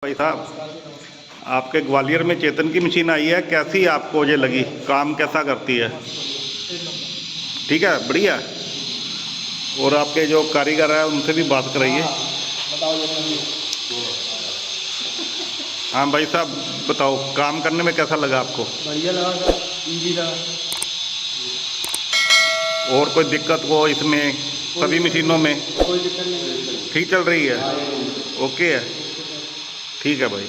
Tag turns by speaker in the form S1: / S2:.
S1: भाई साहब, आपके ग्वालियर में चेतन की मशीन आई है, कैसी आपको ये लगी? काम कैसा करती है? ठीक है, बढ़िया। और आपके जो कारीगर है उनसे भी बात कराइए। हाँ भाई साहब, बताओ काम करने में कैसा लगा आपको?
S2: बढ़िया लगा सर, इजी लगा।
S1: और कोई दिक्कत हो इसमें? सभी मशीनों में
S2: कोई दिक्कत नहीं,
S1: ठीक चल रही है? ओके है, ठीक है भाई।